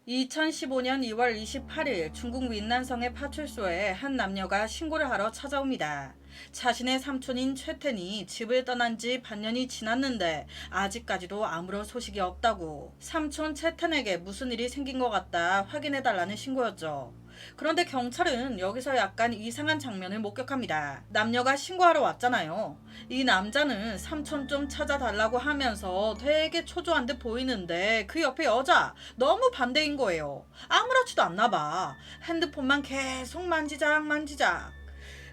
2015년 2월 28일 중국 윈난성의 파출소에 한 남녀가 신고를 하러 찾아옵니다. 자신의 삼촌인 최텐이 집을 떠난 지 반년이 지났는데 아직까지도 아무런 소식이 없다고, 삼촌 최텐에게 무슨 일이 생긴 것 같다 확인해달라는 신고였죠. 그런데 경찰은 여기서 약간 이상한 장면을 목격합니다. 남녀가 신고하러 왔잖아요. 이 남자는 삼촌 좀 찾아달라고 하면서 되게 초조한 듯 보이는데 그 옆에 여자 너무 반대인 거예요. 아무렇지도 않나 봐. 핸드폰만 계속 만지작.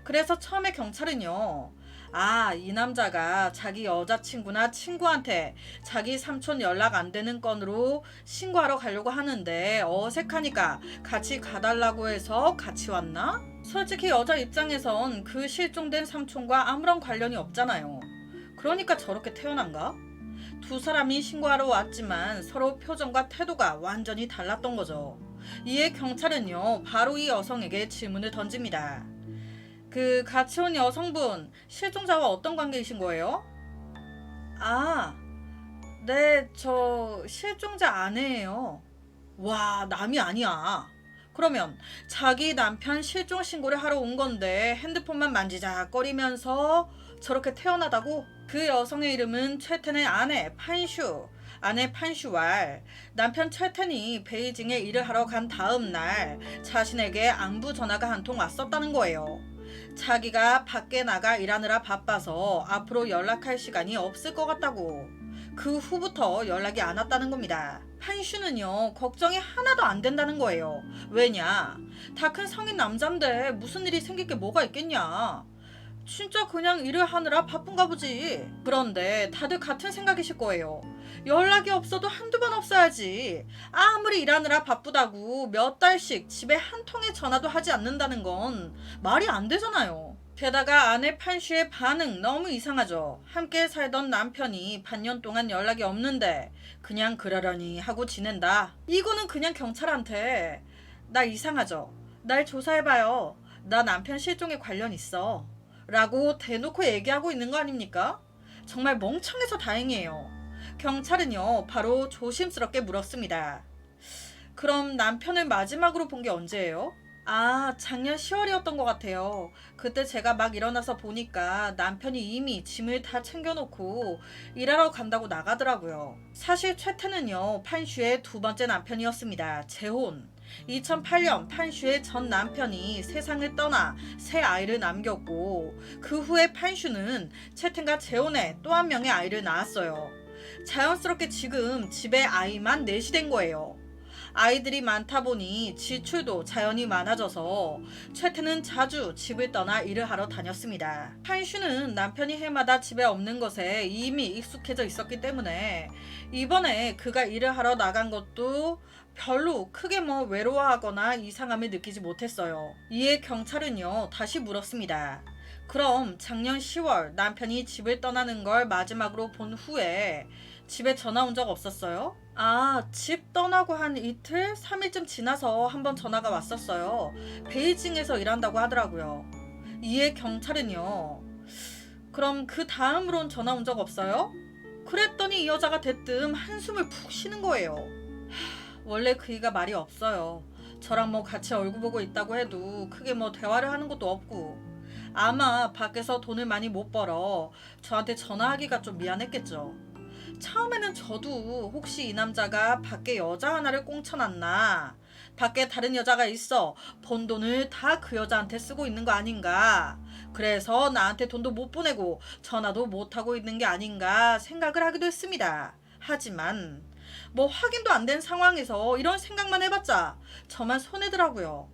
그래서 처음에 경찰은요, 이 남자가 자기 여자친구나 친구한테 자기 삼촌 연락 안 되는 건으로 신고하러 가려고 하는데 어색하니까 같이 가달라고 해서 같이 왔나? 솔직히 여자 입장에선 그 실종된 삼촌과 아무런 관련이 없잖아요. 그러니까 저렇게 태어난가? 두 사람이 신고하러 왔지만 서로 표정과 태도가 완전히 달랐던 거죠. 이에 경찰은요, 바로 이 여성에게 질문을 던집니다. 그 같이 온 여성분, 실종자와 어떤 관계이신 거예요? 아, 네, 저 실종자 아내예요. 와, 남이 아니야. 그러면 자기 남편 실종 신고를 하러 온 건데 핸드폰만 만지작거리면서 저렇게 태어나다고? 그 여성의 이름은 최텐의 아내 판슈. 아내 판슈왈. 남편 최텐이 베이징에 일을 하러 간 다음 날 자신에게 안부 전화가 한 통 왔었다는 거예요. 자기가 밖에 나가 일하느라 바빠서 앞으로 연락할 시간이 없을 것 같다고. 그 후부터 연락이 안 왔다는 겁니다. 판슈는요, 걱정이 하나도 안 된다는 거예요. 왜냐? 다 큰 성인 남잔데 무슨 일이 생길 게 뭐가 있겠냐? 진짜 그냥 일을 하느라 바쁜가 보지. 그런데 다들 같은 생각이실 거예요. 연락이 없어도 한두 번 없어야지. 아무리 일하느라 바쁘다고 몇 달씩 집에 한 통의 전화도 하지 않는다는 건 말이 안 되잖아요. 게다가 아내 판슈의 반응 너무 이상하죠. 함께 살던 남편이 반년 동안 연락이 없는데 그냥 그러려니 하고 지낸다. 이거는 그냥 경찰한테 나 이상하죠. 날 조사해봐요. 나 남편 실종에 관련 있어. 라고 대놓고 얘기하고 있는 거 아닙니까? 정말 멍청해서 다행이에요. 경찰은요, 바로 조심스럽게 물었습니다. 그럼 남편을 마지막으로 본 게 언제예요? 작년 10월이었던 것 같아요. 그때 제가 막 일어나서 보니까 남편이 이미 짐을 다 챙겨놓고 일하러 간다고 나가더라고요. 사실 최태는요, 판슈의 두 번째 남편이었습니다. 재혼. 2008년 판슈의 전 남편이 세상을 떠나 새 아이를 남겼고 그 후에 판슈는 채텐과 재혼해 또 한 명의 아이를 낳았어요. 자연스럽게 지금 집에 아이만 넷이 된 거예요. 아이들이 많다 보니 지출도 자연히 많아져서 최태는 자주 집을 떠나 일을 하러 다녔습니다. 판슈는 남편이 해마다 집에 없는 것에 이미 익숙해져 있었기 때문에 이번에 그가 일을 하러 나간 것도 별로 크게 외로워하거나 이상함을 느끼지 못했어요. 이에 경찰은요, 다시 물었습니다. 그럼 작년 10월 남편이 집을 떠나는 걸 마지막으로 본 후에 집에 전화 온 적 없었어요? 집 떠나고 한 이틀, 3일쯤 지나서 한번 전화가 왔었어요. 베이징에서 일한다고 하더라고요. 이에 경찰은요, 그럼 그 다음으론 전화 온 적 없어요? 그랬더니 이 여자가 대뜸 한숨을 푹 쉬는 거예요. 원래 그이가 말이 없어요. 저랑 같이 얼굴 보고 있다고 해도 크게 대화를 하는 것도 없고 아마 밖에서 돈을 많이 못 벌어 저한테 전화하기가 좀 미안했겠죠. 처음에는 저도 혹시 이 남자가 밖에 여자 하나를 꽁쳐놨나, 밖에 다른 여자가 있어 번 돈을 다 그 여자한테 쓰고 있는 거 아닌가, 그래서 나한테 돈도 못 보내고 전화도 못하고 있는 게 아닌가 생각을 하기도 했습니다. 하지만 확인도 안 된 상황에서 이런 생각만 해봤자 저만 손해더라고요.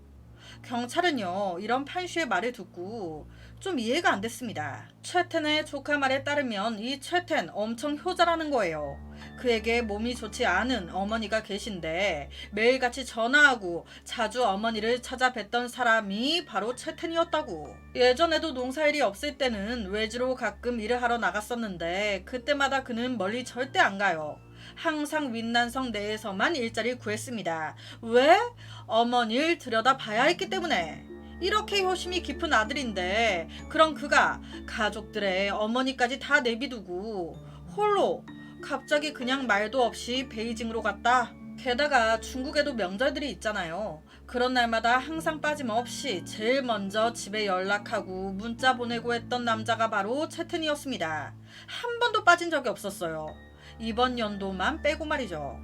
경찰은요, 이런 판슈의 말을 듣고 좀 이해가 안 됐습니다. 최텐의 조카 말에 따르면 이 최텐 엄청 효자라는 거예요. 그에게 몸이 좋지 않은 어머니가 계신데 매일같이 전화하고 자주 어머니를 찾아뵀던 사람이 바로 최텐이었다고. 예전에도 농사일이 없을 때는 외지로 가끔 일을 하러 나갔었는데 그때마다 그는 멀리 절대 안 가요. 항상 윈난성 내에서만 일자리를 구했습니다. 왜? 어머니를 들여다봐야 했기 때문에. 이렇게 효심이 깊은 아들인데 그런 그가 가족들의 어머니까지 다 내비두고 홀로 갑자기 그냥 말도 없이 베이징으로 갔다? 게다가 중국에도 명절들이 있잖아요. 그런 날마다 항상 빠짐없이 제일 먼저 집에 연락하고 문자 보내고 했던 남자가 바로 채튼이었습니다. 한 번도 빠진 적이 없었어요. 이번 연도만 빼고 말이죠.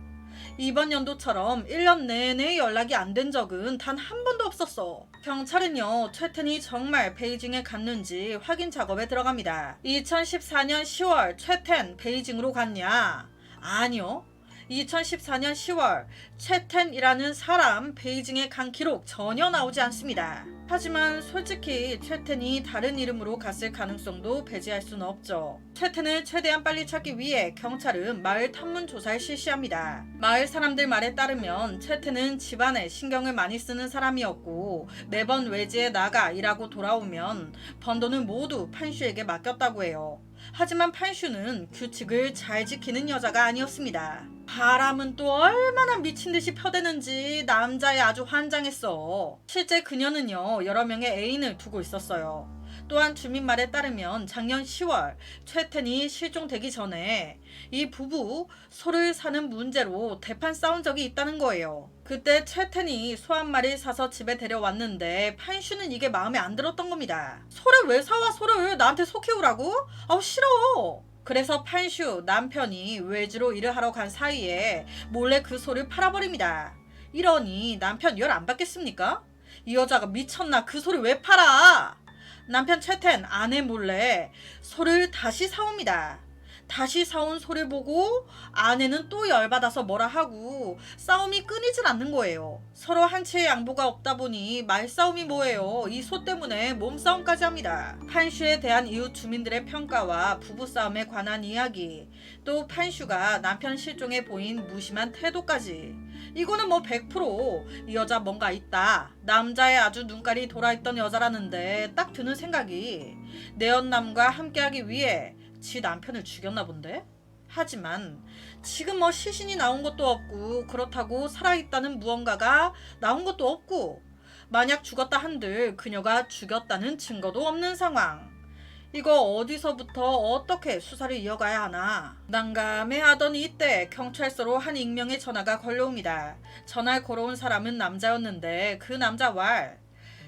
이번 연도처럼 1년 내내 연락이 안 된 적은 단 한 번도 없었어. 경찰은요, 최튼이 정말 베이징에 갔는지 확인 작업에 들어갑니다. 2014년 10월 최튼 베이징으로 갔냐? 아니요. 2014년 10월 최텐이라는 사람 베이징에 간 기록 전혀 나오지 않습니다. 하지만 솔직히 최텐이 다른 이름으로 갔을 가능성도 배제할 수는 없죠. 최텐을 최대한 빨리 찾기 위해 경찰은 마을 탐문 조사를 실시합니다. 마을 사람들 말에 따르면 최텐은 집안에 신경을 많이 쓰는 사람이었고 매번 외지에 나가 일하고 돌아오면 번 돈은 모두 판슈에게 맡겼다고 해요. 하지만 판슈는 규칙을 잘 지키는 여자가 아니었습니다. 바람은 또 얼마나 미친듯이 펴대는지 남자애 아주 환장했어. 실제 그녀는요, 여러 명의 애인을 두고 있었어요. 또한 주민 말에 따르면 작년 10월 최텐이 실종되기 전에 이 부부 소를 사는 문제로 대판 싸운 적이 있다는 거예요. 그때 최텐이 소 한 마리 사서 집에 데려왔는데 판슈는 이게 마음에 안 들었던 겁니다. 소를 왜 사와, 소를 나한테 소 키우라고? 아우 싫어. 그래서 판슈 남편이 외주로 일을 하러 간 사이에 몰래 그 소를 팔아버립니다. 이러니 남편 열 안 받겠습니까? 이 여자가 미쳤나, 그 소를 왜 팔아? 남편 채텐 아내 몰래 소를 다시 사옵니다. 다시 사온 소를 보고 아내는 또 열받아서 뭐라 하고 싸움이 끊이질 않는 거예요. 서로 한치의 양보가 없다 보니 말싸움이 뭐예요. 이 소 때문에 몸싸움까지 합니다. 판슈에 대한 이웃 주민들의 평가와 부부싸움에 관한 이야기, 또 판슈가 남편 실종에 보인 무심한 태도까지, 이거는 뭐 100% 이 여자 뭔가 있다. 남자의 아주 눈깔이 돌아있던 여자라는데 딱 드는 생각이 내연남과 함께하기 위해 지 남편을 죽였나 본데? 하지만 지금 뭐 시신이 나온 것도 없고 그렇다고 살아있다는 무언가가 나온 것도 없고 만약 죽었다 한들 그녀가 죽였다는 증거도 없는 상황. 이거 어디서부터 어떻게 수사를 이어가야 하나 난감해하던 이때 경찰서로 한 익명의 전화가 걸려옵니다. 전화를 걸어온 사람은 남자였는데 그 남자 왈,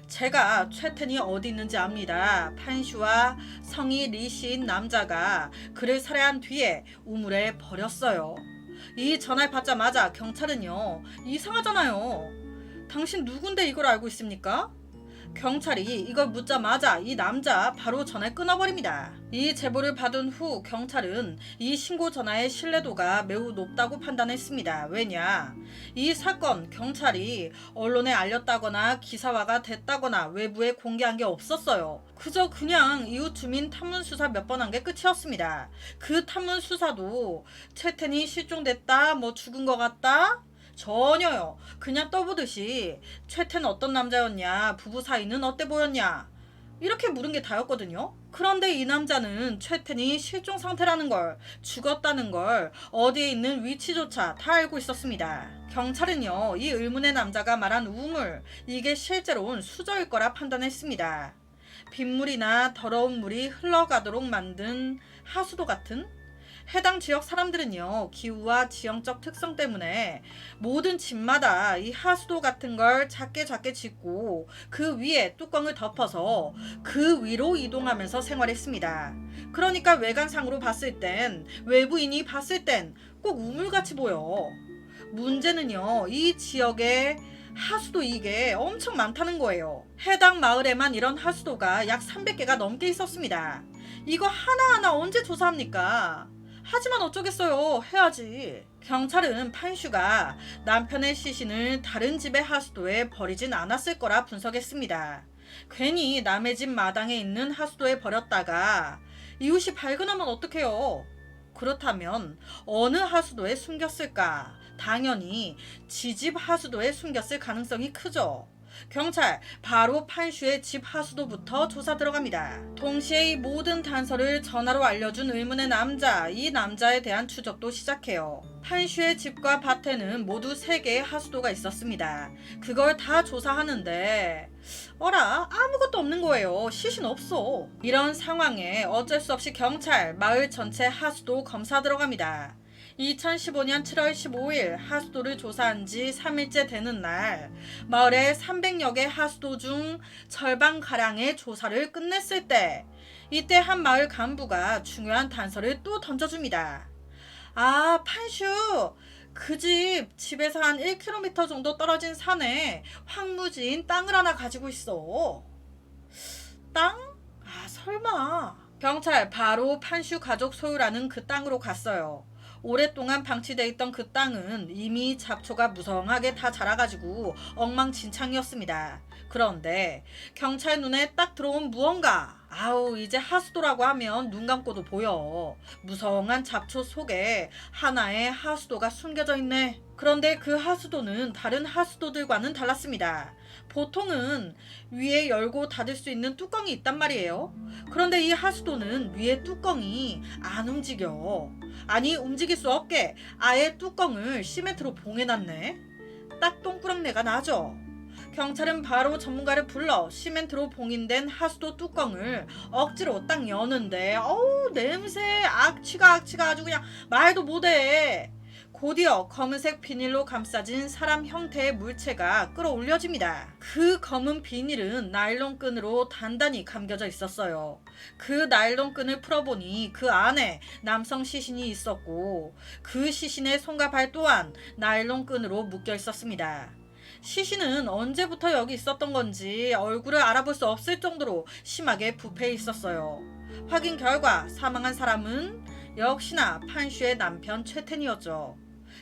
제가 최텐이 어디 있는지 압니다. 판슈와 성이 리시인 남자가 그를 살해한 뒤에 우물에 버렸어요. 이 전화를 받자마자 경찰은요, 이상하잖아요. 당신 누군데 이걸 알고 있습니까? 경찰이 이걸 묻자마자 이 남자 바로 전화를 끊어버립니다. 이 제보를 받은 후 경찰은 이 신고 전화의 신뢰도가 매우 높다고 판단했습니다. 왜냐? 이 사건 경찰이 언론에 알렸다거나 기사화가 됐다거나 외부에 공개한 게 없었어요. 그저 그냥 이웃 주민 탐문 수사 몇 번 한 게 끝이었습니다. 그 탐문 수사도 채텐이 실종됐다, 뭐 죽은 것 같다? 전혀요. 그냥 떠보듯이 최텐 어떤 남자였냐, 부부 사이는 어때 보였냐, 이렇게 물은 게 다였거든요. 그런데 이 남자는 최텐이 실종 상태라는 걸, 죽었다는 걸, 어디에 있는 위치조차 다 알고 있었습니다. 경찰은요, 이 의문의 남자가 말한 우물, 이게 실제로 온 수저일 거라 판단했습니다. 빗물이나 더러운 물이 흘러가도록 만든 하수도 같은? 해당 지역 사람들은요, 기후와 지형적 특성 때문에 모든 집마다 이 하수도 같은 걸 작게 짓고 그 위에 뚜껑을 덮어서 그 위로 이동하면서 생활했습니다. 그러니까 외관상으로 봤을 땐, 외부인이 봤을 땐 꼭 우물같이 보여. 문제는요, 이 지역에 하수도 이게 엄청 많다는 거예요. 해당 마을에만 이런 하수도가 약 300개가 넘게 있었습니다. 이거 하나하나 언제 조사합니까? 하지만 어쩌겠어요. 해야지. 경찰은 판슈가 남편의 시신을 다른 집의 하수도에 버리진 않았을 거라 분석했습니다. 괜히 남의 집 마당에 있는 하수도에 버렸다가 이웃이 발견하면 어떡해요. 그렇다면 어느 하수도에 숨겼을까? 당연히 지집 하수도에 숨겼을 가능성이 크죠. 경찰 바로 판슈의 집 하수도부터 조사 들어갑니다. 동시에 이 모든 단서를 전화로 알려준 의문의 남자, 이 남자에 대한 추적도 시작해요. 판슈의 집과 밭에는 모두 3개의 하수도가 있었습니다. 그걸 다 조사하는데 어라, 아무것도 없는 거예요. 시신 없어. 이런 상황에 어쩔 수 없이 경찰 마을 전체 하수도 검사 들어갑니다. 2015년 7월 15일 하수도를 조사한 지 3일째 되는 날, 마을에 300여 개 하수도 중 절반가량의 조사를 끝냈을 때, 이때 한 마을 간부가 중요한 단서를 또 던져줍니다. 아, 판슈! 그 집에서 한 1km 정도 떨어진 산에 황무지인 땅을 하나 가지고 있어. 땅? 아, 설마. 경찰 바로 판슈 가족 소유라는 그 땅으로 갔어요. 오랫동안 방치돼 있던 그 땅은 이미 잡초가 무성하게 다 자라가지고 엉망진창이었습니다. 그런데 경찰 눈에 딱 들어온 무언가. 아우, 이제 하수도라고 하면 눈 감고도 보여. 무성한 잡초 속에 하나의 하수도가 숨겨져 있네. 그런데 그 하수도는 다른 하수도들과는 달랐습니다. 보통은 위에 열고 닫을 수 있는 뚜껑이 있단 말이에요. 그런데 이 하수도는 위에 뚜껑이 안 움직여. 아니, 움직일 수 없게 아예 뚜껑을 시멘트로 봉해놨네. 딱 똥꾸렁내가 나죠. 경찰은 바로 전문가를 불러 시멘트로 봉인된 하수도 뚜껑을 억지로 딱 여는데 어우, 냄새 악취가 아주 그냥 말도 못해. 곧이어 검은색 비닐로 감싸진 사람 형태의 물체가 끌어올려집니다. 그 검은 비닐은 나일론끈으로 단단히 감겨져 있었어요. 그 나일론끈을 풀어보니 그 안에 남성 시신이 있었고, 그 시신의 손과 발 또한 나일론끈으로 묶여 있었습니다. 시신은 언제부터 여기 있었던 건지 얼굴을 알아볼 수 없을 정도로 심하게 부패해 있었어요. 확인 결과 사망한 사람은 역시나 판슈의 남편 최텐이었죠.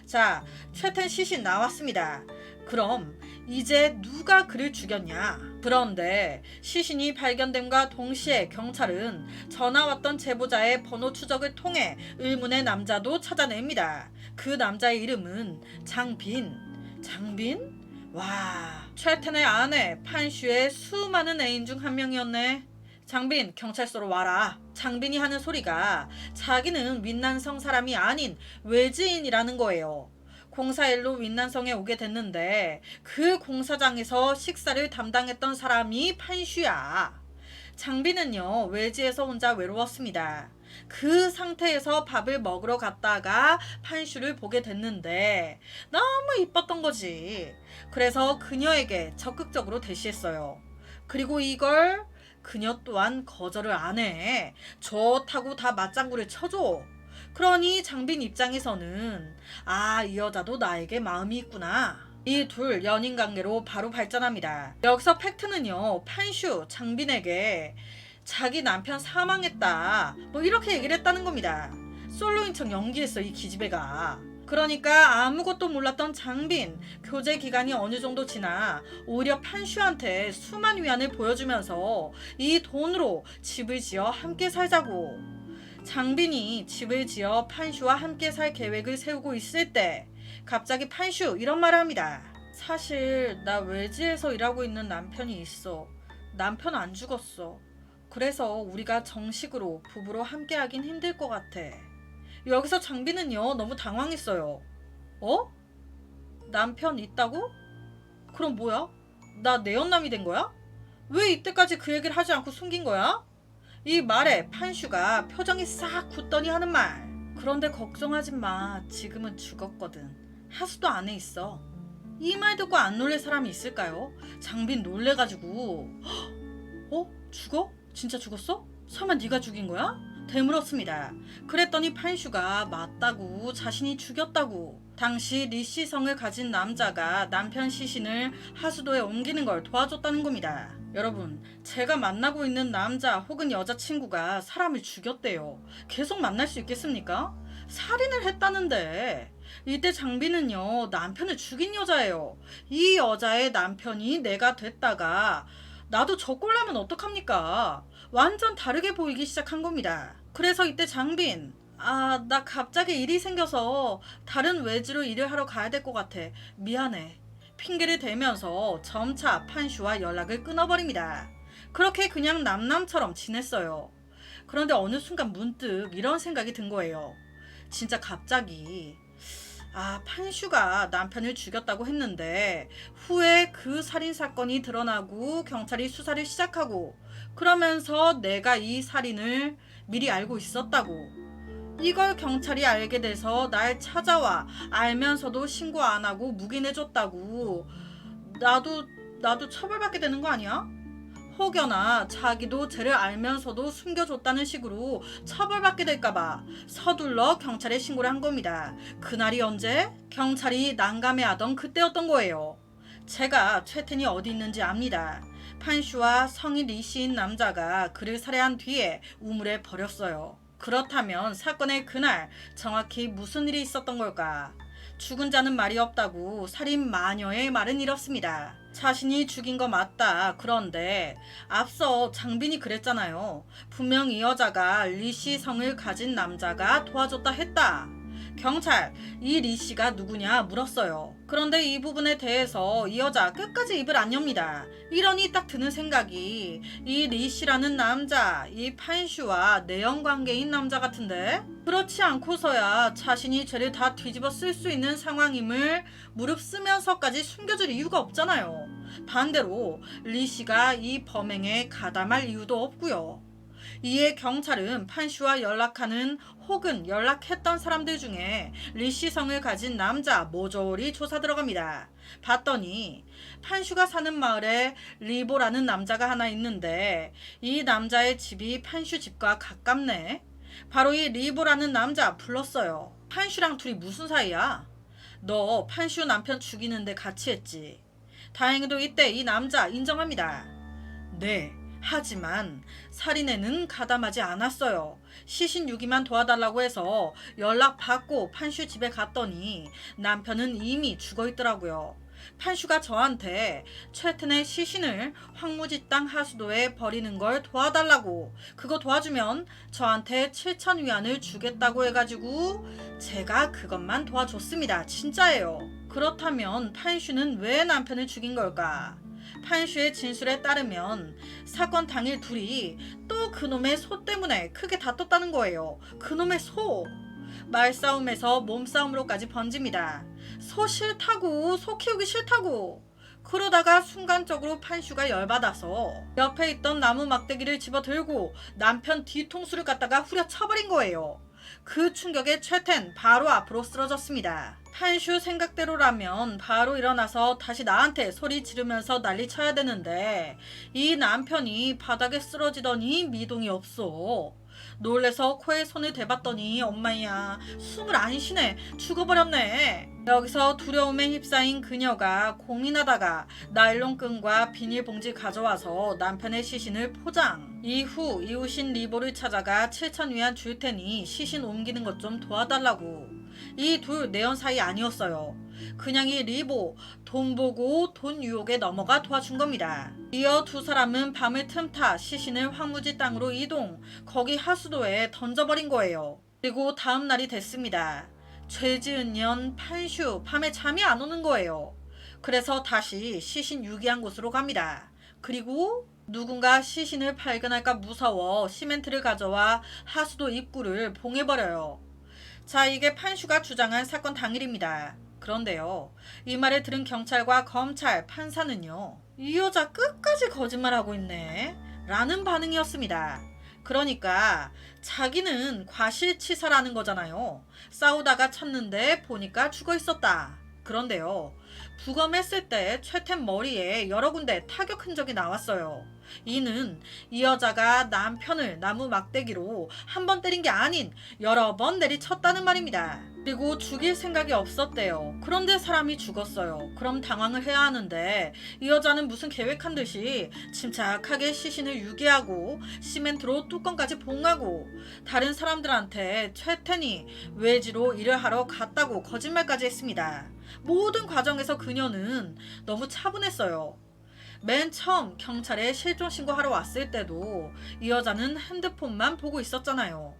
자, 최텐 시신 나왔습니다. 그럼 이제 누가 그를 죽였냐? 그런데 시신이 발견됨과 동시에 경찰은 전화 왔던 제보자의 번호 추적을 통해 의문의 남자도 찾아냅니다. 그 남자의 이름은 장빈. 장빈? 와, 최텐의 아내 판슈의 수많은 애인 중 한 명이었네. 장빈, 경찰서로 와라. 장빈이 하는 소리가 자기는 윈난성 사람이 아닌 외지인이라는 거예요. 공사일로 윈난성에 오게 됐는데 그 공사장에서 식사를 담당했던 사람이 판슈야. 장빈은요, 외지에서 혼자 외로웠습니다. 그 상태에서 밥을 먹으러 갔다가 판슈를 보게 됐는데 너무 이뻤던 거지. 그래서 그녀에게 적극적으로 대시했어요. 그리고 이걸 그녀 또한 거절을 안 해. 좋다고 다 맞장구를 쳐줘. 그러니 장빈 입장에서는 아, 이 여자도 나에게 마음이 있구나. 이 둘 연인 관계로 바로 발전합니다. 여기서 팩트는요, 판슈 장빈에게 자기 남편 사망했다 뭐 이렇게 얘기를 했다는 겁니다. 솔로인 척 연기했어, 이 기집애가. 그러니까 아무것도 몰랐던 장빈, 교제 기간이 어느 정도 지나 오히려 판슈한테 수만 위안을 보여주면서 이 돈으로 집을 지어 함께 살자고. 장빈이 집을 지어 판슈와 함께 살 계획을 세우고 있을 때 갑자기 판슈 이런 말을 합니다. 사실 나 외지에서 일하고 있는 남편이 있어. 남편 안 죽었어. 그래서 우리가 정식으로 부부로 함께 하긴 힘들 것 같아. 여기서 장빈은요, 너무 당황했어요. 어? 남편 있다고? 그럼 뭐야? 나 내연남이 된 거야? 왜 이때까지 그 얘기를 하지 않고 숨긴 거야? 이 말에 판슈가 표정이 싹 굳더니 하는 말. 그런데 걱정하지 마. 지금은 죽었거든. 하수도 안에 있어. 이 말 듣고 안 놀랄 사람이 있을까요? 장빈 놀래가지고 어? 죽어? 진짜 죽었어? 설마 네가 죽인 거야? 되물었습니다. 그랬더니 판슈가 맞다고, 자신이 죽였다고. 당시 리씨성을 가진 남자가 남편 시신을 하수도에 옮기는 걸 도와줬다는 겁니다. 여러분, 제가 만나고 있는 남자 혹은 여자친구가 사람을 죽였대요. 계속 만날 수 있겠습니까? 살인을 했다는데. 이때 장빈은요, 남편을 죽인 여자예요. 이 여자의 남편이 내가 됐다가 나도 저 꼴나면 어떡합니까? 완전 다르게 보이기 시작한 겁니다. 그래서 이때 장빈, 아, 나 갑자기 일이 생겨서 다른 외지로 일을 하러 가야 될 것 같아. 미안해. 핑계를 대면서 점차 판슈와 연락을 끊어버립니다. 그렇게 그냥 남남처럼 지냈어요. 그런데 어느 순간 문득 이런 생각이 든 거예요. 진짜 갑자기 아, 판슈가 남편을 죽였다고 했는데 후에 그 살인사건이 드러나고 경찰이 수사를 시작하고 그러면서 내가 이 살인을 미리 알고 있었다고. 이걸 경찰이 알게 돼서 날 찾아와 알면서도 신고 안 하고 묵인해줬다고. 나도 처벌받게 되는 거 아니야? 혹여나 자기도 죄를 알면서도 숨겨줬다는 식으로 처벌받게 될까봐 서둘러 경찰에 신고를 한 겁니다. 그날이 언제? 경찰이 난감해하던 그때였던 거예요. 제가 최텐이 어디 있는지 압니다. 판슈와 성인 리씨인 남자가 그를 살해한 뒤에 우물에 버렸어요. 그렇다면 사건의 그날 정확히 무슨 일이 있었던 걸까? 죽은 자는 말이 없다고 살인 마녀의 말은 이렇습니다. 자신이 죽인 거 맞다. 그런데 앞서 장빈이 그랬잖아요. 분명 이 여자가 리씨 성을 가진 남자가 도와줬다 했다. 경찰, 이 리씨가 누구냐 물었어요. 그런데 이 부분에 대해서 이 여자 끝까지 입을 안 엽니다. 이러니 딱 드는 생각이 이 리씨라는 남자, 이 판슈와 내연관계인 남자 같은데? 그렇지 않고서야 자신이 죄를 다 뒤집어 쓸 수 있는 상황임을 무릅쓰면서까지 숨겨줄 이유가 없잖아요. 반대로 리씨가 이 범행에 가담할 이유도 없고요. 이에 경찰은 판슈와 연락하는 혹은 연락했던 사람들 중에 리씨 성을 가진 남자 모조리 조사 들어갑니다. 봤더니 판슈가 사는 마을에 리보라는 남자가 하나 있는데 이 남자의 집이 판슈 집과 가깝네. 바로 이 리보라는 남자 불렀어요. 판슈랑 둘이 무슨 사이야? 너 판슈 남편 죽이는데 같이 했지. 다행히도 이때 이 남자 인정합니다. 네. 하지만 살인에는 가담하지 않았어요. 시신 유기만 도와달라고 해서 연락받고 판슈 집에 갔더니 남편은 이미 죽어있더라고요. 판슈가 저한테 최텐의 시신을 황무지 땅 하수도에 버리는 걸 도와달라고, 그거 도와주면 저한테 7천 위안을 주겠다고 해가지고 제가 그것만 도와줬습니다. 진짜예요. 그렇다면 판슈는 왜 남편을 죽인 걸까? 판슈의 진술에 따르면 사건 당일 둘이 또 그놈의 소 때문에 크게 다퉜다는 거예요. 그놈의 소! 말싸움에서 몸싸움으로까지 번집니다. 소 싫다고, 소 키우기 싫다고. 그러다가 순간적으로 판슈가 열받아서 옆에 있던 나무 막대기를 집어들고 남편 뒤통수를 갖다가 후려쳐버린 거예요. 그 충격에 최텐 바로 앞으로 쓰러졌습니다. 판슈 생각대로라면 바로 일어나서 다시 나한테 소리 지르면서 난리 쳐야 되는데 이 남편이 바닥에 쓰러지더니 미동이 없어. 놀래서 코에 손을 대봤더니 엄마야, 숨을 안 쉬네. 죽어버렸네. 여기서 두려움에 휩싸인 그녀가 고민하다가 나일론끈과 비닐봉지 가져와서 남편의 시신을 포장. 이후 이웃인 리보를 찾아가 7천 위안 줄 테니 시신 옮기는 것 좀 도와달라고. 이 둘 내연 사이 아니었어요. 그냥 이 리보 돈 보고 돈 유혹에 넘어가 도와준 겁니다. 이어 두 사람은 밤을 틈타 시신을 황무지 땅으로 이동, 거기 하수도에 던져버린 거예요. 그리고 다음 날이 됐습니다. 죄 지은 년 판슈 밤에 잠이 안 오는 거예요. 그래서 다시 시신 유기한 곳으로 갑니다. 그리고 누군가 시신을 발견할까 무서워 시멘트를 가져와 하수도 입구를 봉해버려요. 자, 이게 판슈가 주장한 사건 당일입니다. 그런데요, 이 말을 들은 경찰과 검찰, 판사는요, 이 여자 끝까지 거짓말하고 있네 라는 반응이었습니다. 그러니까 자기는 과실치사라는 거잖아요. 싸우다가 쳤는데 보니까 죽어 있었다. 그런데요, 부검했을 때 최텐 머리에 여러 군데 타격 흔적이 나왔어요. 이는 이 여자가 남편을 나무 막대기로 한 번 때린 게 아닌 여러 번 내리쳤다는 말입니다. 그리고 죽일 생각이 없었대요. 그런데 사람이 죽었어요. 그럼 당황을 해야 하는데 이 여자는 무슨 계획한 듯이 침착하게 시신을 유기하고 시멘트로 뚜껑까지 봉하고 다른 사람들한테 최텐이 외지로 일을 하러 갔다고 거짓말까지 했습니다. 모든 과정에서 그녀는 너무 차분했어요. 맨 처음 경찰에 실종 신고하러 왔을 때도 이 여자는 핸드폰만 보고 있었잖아요.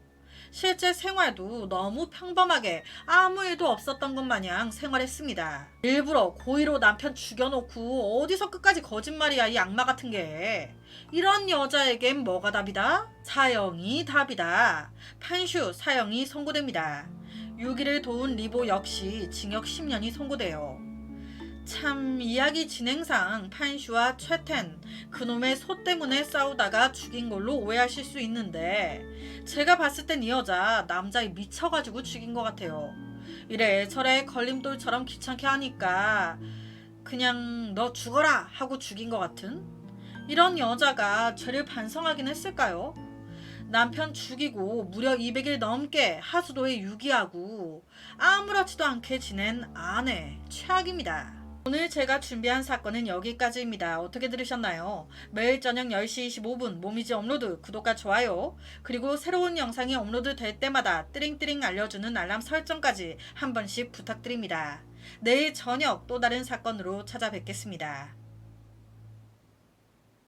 실제 생활도 너무 평범하게 아무 일도 없었던 것 마냥 생활했습니다. 일부러 고의로 남편 죽여놓고 어디서 끝까지 거짓말이야, 이 악마 같은 게. 이런 여자에겐 뭐가 답이다? 사형이 답이다. 판슈 사형이 선고됩니다. 유기를 도운 리보 역시 징역 10년이 선고돼요. 참 이야기 진행상 판슈와 최텐 그놈의 소 때문에 싸우다가 죽인 걸로 오해하실 수 있는데 제가 봤을 땐 이 여자 남자에 미쳐가지고 죽인 것 같아요. 이래저래 걸림돌처럼 귀찮게 하니까 그냥 너 죽어라 하고 죽인 것 같은 이런 여자가 죄를 반성하긴 했을까요? 남편 죽이고 무려 200일 넘게 하수도에 유기하고 아무렇지도 않게 지낸 아내 최악입니다. 오늘 제가 준비한 사건은 여기까지입니다. 어떻게 들으셨나요? 매일 저녁 10시 25분 모미지 업로드 구독과 좋아요 그리고 새로운 영상이 업로드 될 때마다 띠링띠링 알려주는 알람 설정까지 한 번씩 부탁드립니다. 내일 저녁 또 다른 사건으로 찾아뵙겠습니다.